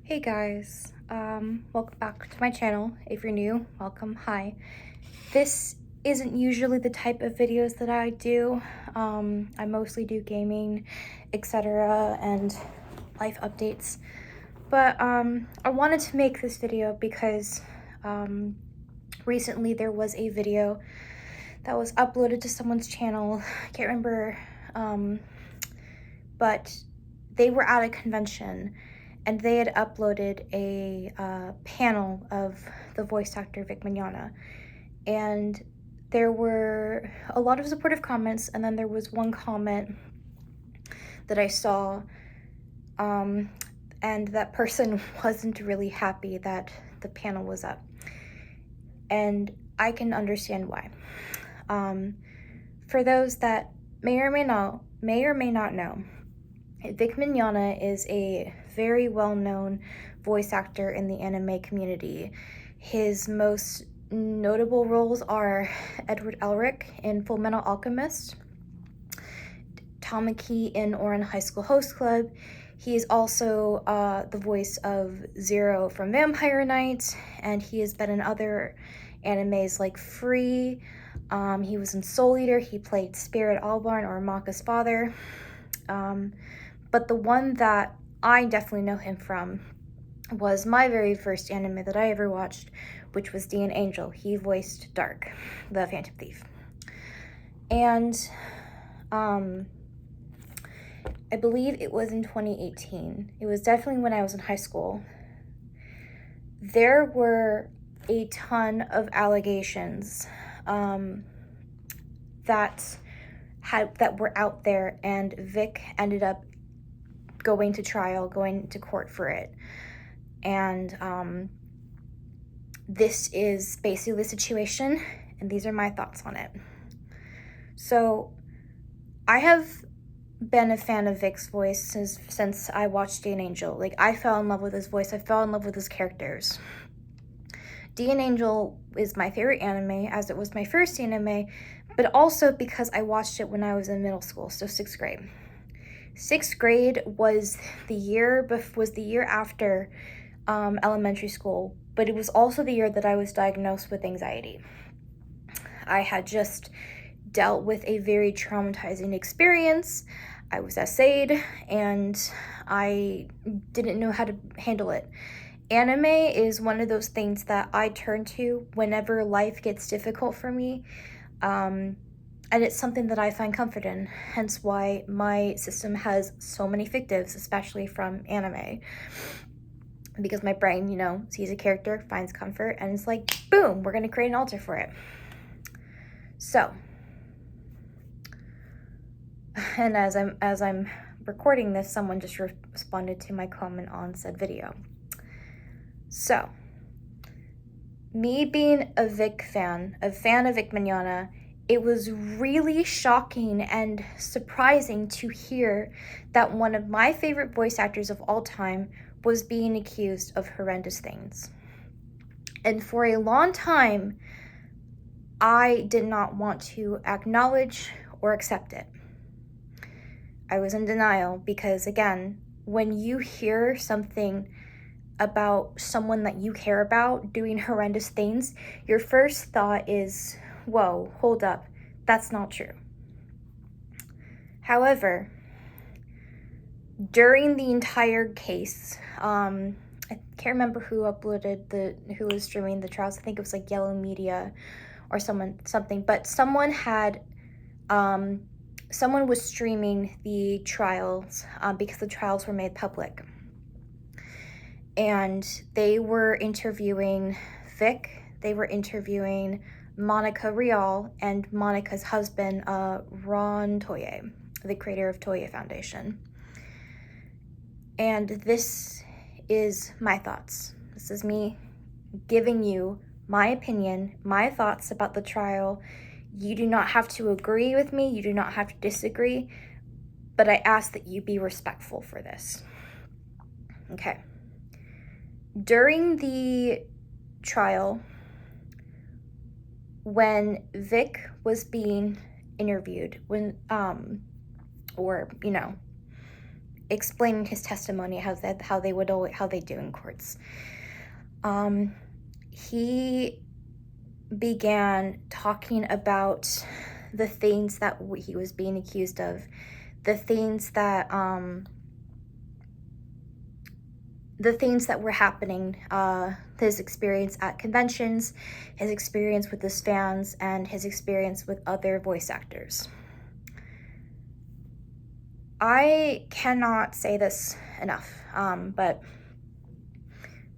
Hey guys, welcome back to my channel. If you're new, welcome, hi. This isn't usually the type of videos that I do. I mostly do gaming, etc. and life updates. But I wanted to make this video because recently there was a video that was uploaded to someone's channel. I can't remember, but they were at a convention and they had uploaded a panel of the voice actor Vic Mignogna, and there were a lot of supportive comments, and then there was one comment that I saw, and that person wasn't really happy that the panel was up, and I can understand why. For those that may or may not know, Vic Mignogna is a very well-known voice actor in the anime community. His most notable roles are Edward Elric in Fullmetal Alchemist, Tamaki in Ouran High School Host Club. He is also the voice of Zero from Vampire Knight, and he has been in other animes like Free. He was in Soul Eater. He played Spirit Albarn, or Maka's father. But the one that I definitely know him from was my very first anime that I ever watched, which was D and Angel. He voiced Dark, the Phantom Thief. And I believe it was in 2018. It was definitely when I was in high school. There were a ton of allegations that were out there, and Vic ended up going to trial, going to court for it. And this is basically the situation, and these are my thoughts on it. So I have been a fan of Vic's voice since I watched D and Angel. Like, I fell in love with his voice. I fell in love with his characters. D and Angel is my favorite anime, as it was my first anime, but also because I watched it when I was in middle school, so 6th grade. 6th grade was the year after elementary school, but it was also the year that I was diagnosed with anxiety. I had just dealt with a very traumatizing experience. I was essayed, and I didn't know how to handle it. Anime is one of those things that I turn to whenever life gets difficult for me. And it's something that I find comfort in, hence why my system has so many fictives, especially from anime. Because my brain, sees a character, finds comfort, and it's like, boom, we're gonna create an altar for it. So, and as I'm recording this, someone just responded to my comment on said video. So, me being a fan of Vic Mignogna, it was really shocking and surprising to hear that one of my favorite voice actors of all time was being accused of horrendous things. And for a long time, I did not want to acknowledge or accept it. I was in denial because, again, when you hear something about someone that you care about doing horrendous things, your first thought is, whoa, hold up, that's not true. However, during the entire case, I can't remember who was streaming the trials. I think it was like Yellow Media or something, but someone was streaming the trials because the trials were made public. And they were interviewing Vic, they were interviewing Monica Rial, and Monica's husband, Ron Toye, the creator of Toye Foundation. And this is my thoughts. This is me giving you my opinion, my thoughts about the trial. You do not have to agree with me, you do not have to disagree, but I ask that you be respectful for this. Okay. During the trial, when Vic was being interviewed, explaining his testimony, how they do in courts. He began talking about the things that he was being accused of, the things that were happening, his experience at conventions, his experience with his fans, and his experience with other voice actors. I cannot say this enough, but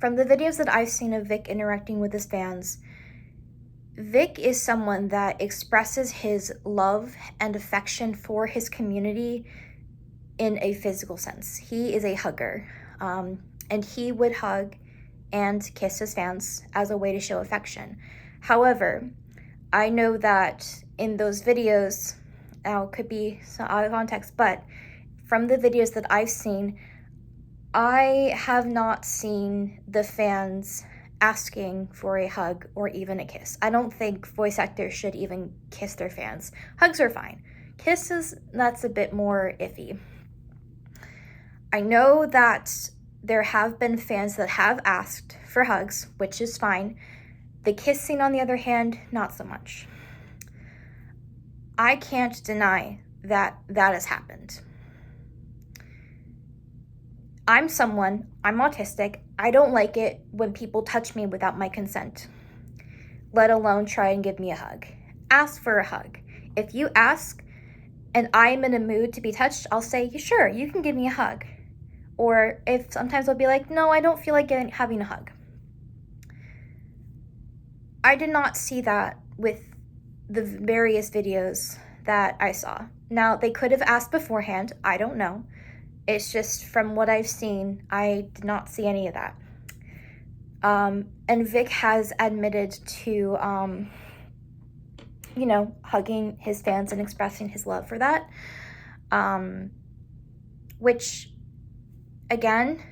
from the videos that I've seen of Vic interacting with his fans, Vic is someone that expresses his love and affection for his community in a physical sense. He is a hugger, and he would hug and kiss his fans as a way to show affection. However, I know that in those videos, now it could be out of context, but from the videos that I've seen, I have not seen the fans asking for a hug or even a kiss. I don't think voice actors should even kiss their fans. Hugs are fine. Kisses, that's a bit more iffy. I know that there have been fans that have asked for hugs, which is fine. The kissing, on the other hand, not so much. I can't deny that that has happened. I'm autistic. I don't like it when people touch me without my consent, let alone try and give me a hug. Ask for a hug. If you ask and I'm in a mood to be touched, I'll say, sure, you can give me a hug. Or if sometimes I'll be like, no, I don't feel like having a hug. I did not see that with the various videos that I saw. Now, they could have asked beforehand. I don't know. It's just from what I've seen, I did not see any of that. And Vic has admitted to, hugging his fans and expressing his love for that. Which, again,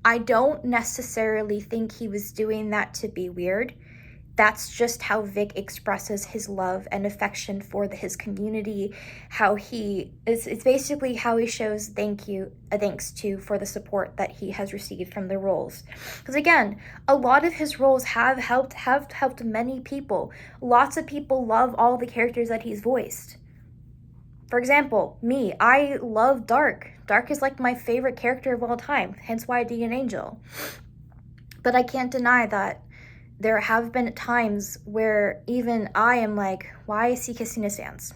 I don't necessarily think he was doing that to be weird. That's just how Vic expresses his love and affection for his community. It's basically how he shows thanks for the support that he has received from the roles. Because again, a lot of his roles have helped many people. Lots of people love all the characters that he's voiced. For example, me, I love Dark. Dark is like my favorite character of all time, hence why I did an angel. But I can't deny that there have been times where even I am like, why is he kissing his fans?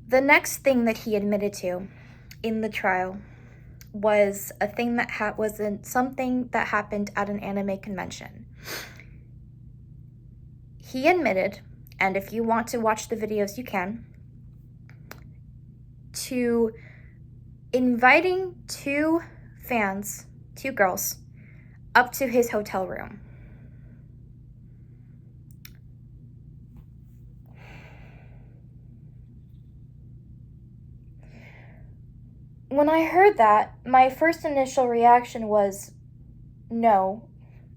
The next thing that he admitted to in the trial was a thing that something that happened at an anime convention. He admitted, and if you want to watch the videos, you can, to inviting two girls, up to his hotel room. When I heard that, my first initial reaction was, no,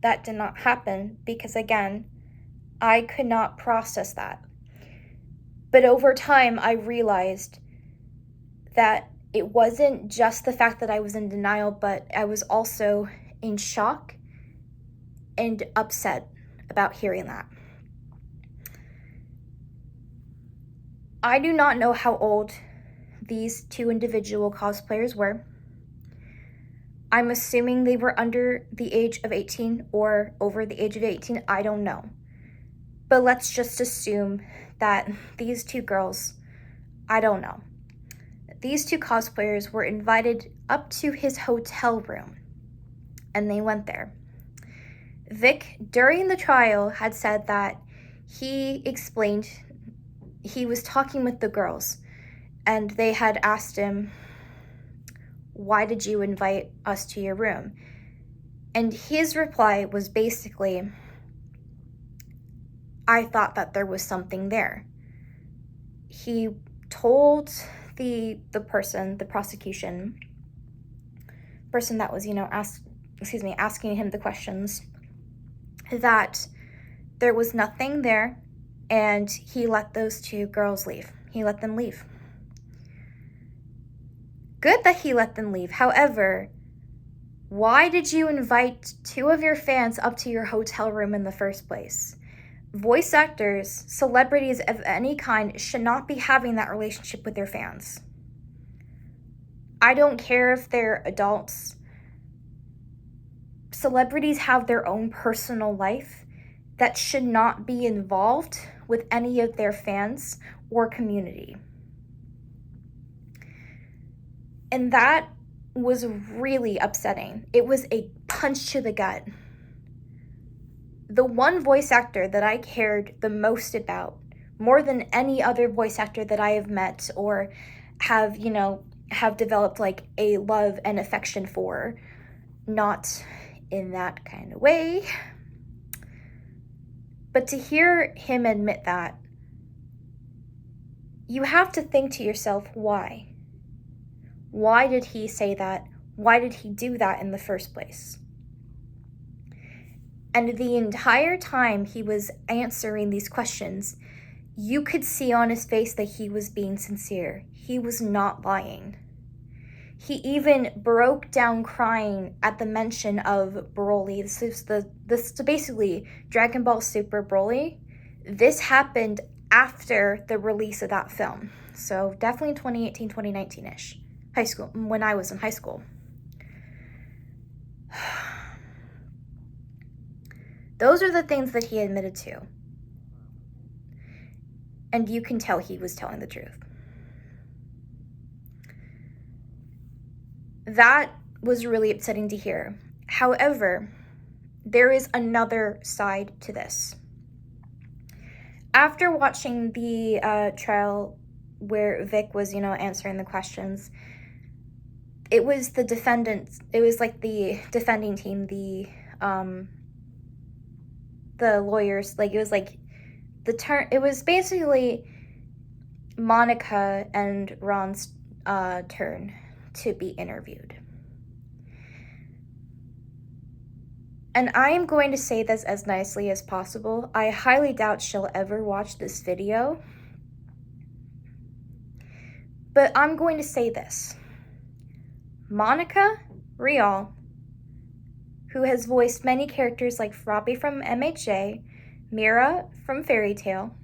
that did not happen, because again, I could not process that. But over time, I realized that it wasn't just the fact that I was in denial, but I was also in shock and upset about hearing that. I do not know how old these two individual cosplayers were. I'm assuming they were under the age of 18 or over the age of 18. I don't know. But let's just assume that these two girls, I don't know. These two cosplayers were invited up to his hotel room, and they went there. Vic, during the trial, had said that he explained he was talking with the girls, and they had asked him, why did you invite us to your room? And his reply was basically, I thought that there was something there. He told the prosecution person that was, asking him the questions, that there was nothing there, and he let those two girls leave. He let them leave. Good that he let them leave. However, why did you invite 2 of your fans up to your hotel room in the first place? Voice actors, celebrities of any kind, should not be having that relationship with their fans. I don't care if they're adults. Celebrities have their own personal life that should not be involved with any of their fans or community. And that was really upsetting. It was a punch to the gut. The one voice actor that I cared the most about, more than any other voice actor that I have met or have developed like a love and affection for, not in that kind of way, but to hear him admit that, you have to think to yourself, why? Why did he say that? Why did he do that in the first place? And the entire time he was answering these questions, you could see on his face that he was being sincere. He was not lying. He even broke down crying at the mention of Broly. This is basically Dragon Ball Super Broly. This happened after the release of that film. So definitely 2018, 2019-ish. High school, when I was in high school. Those are the things that he admitted to. And you can tell he was telling the truth. That was really upsetting to hear. However, there is another side to this. After watching the trial where Vic was, answering the questions, it was the defendants, it was like the defending team, the lawyers, like it was like it was basically Monica and Ron's turn to be interviewed. And I am going to say this as nicely as possible. I highly doubt she'll ever watch this video. But I'm going to say this. Monica Rial, who has voiced many characters like Robbie from MHA, Mira from Fairy Tail,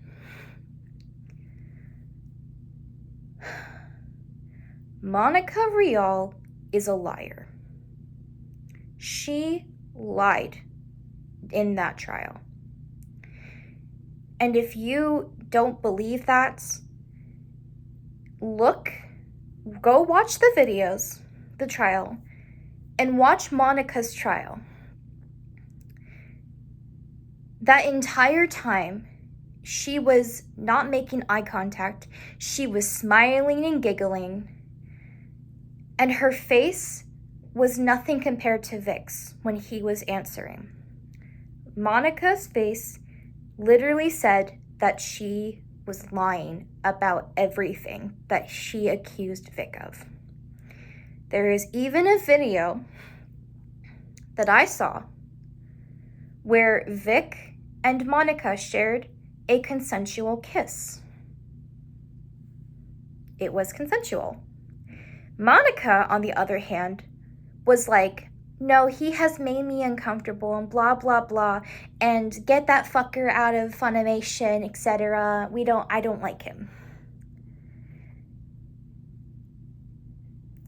Monica Rial is a liar. She lied in that trial. And if you don't believe that, go watch the videos, the trial, and watch Monica's trial. That entire time, she was not making eye contact. She was smiling and giggling. And her face was nothing compared to Vic's when he was answering. Monica's face literally said that she was lying about everything that she accused Vic of. There is even a video that I saw where Vic and Monica shared a consensual kiss. It was consensual. Monica, on the other hand, was like, no, he has made me uncomfortable and blah, blah, blah, and get that fucker out of Funimation, etc. I don't like him.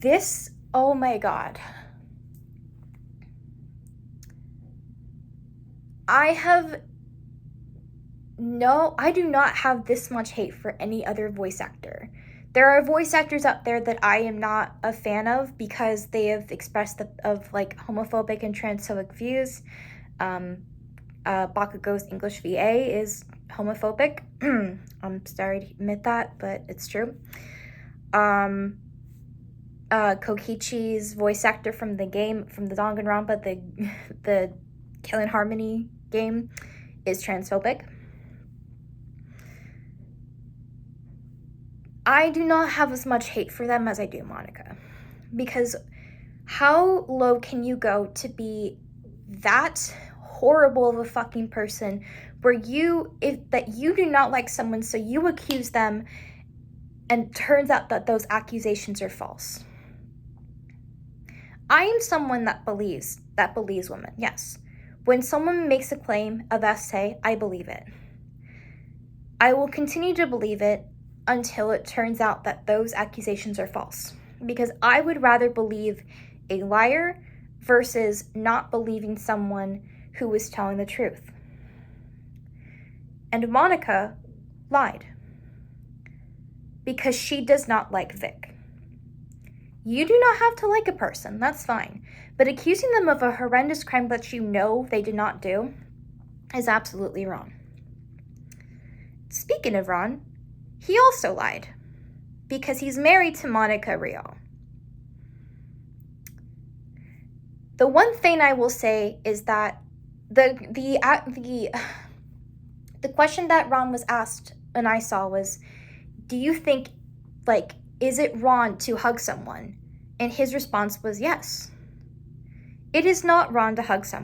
This, oh my God. I do not have this much hate for any other voice actor. There are voice actors out there that I am not a fan of because they have expressed homophobic and transphobic views. Bakugo's English VA is homophobic. I'm sorry to admit that, but it's true. Kokichi's voice actor from the Danganronpa, the Killing Harmony game, is transphobic. I do not have as much hate for them as I do Monica. Because how low can you go to be that horrible of a fucking person where that you do not like someone, so you accuse them and turns out that those accusations are false? I am someone that believes women, yes. When someone makes a claim of SA, I believe it. I will continue to believe it until it turns out that those accusations are false. Because I would rather believe a liar versus not believing someone who was telling the truth. And Monica lied. Because she does not like Vic. You do not have to like a person, that's fine. But accusing them of a horrendous crime that you know they did not do is absolutely wrong. Speaking of Ron, he also lied. Because he's married to Monica Rial. The one thing I will say is that the question that Ron was asked and I saw was, do you think, is it wrong to hug someone? And his response was yes. It is not wrong to hug someone.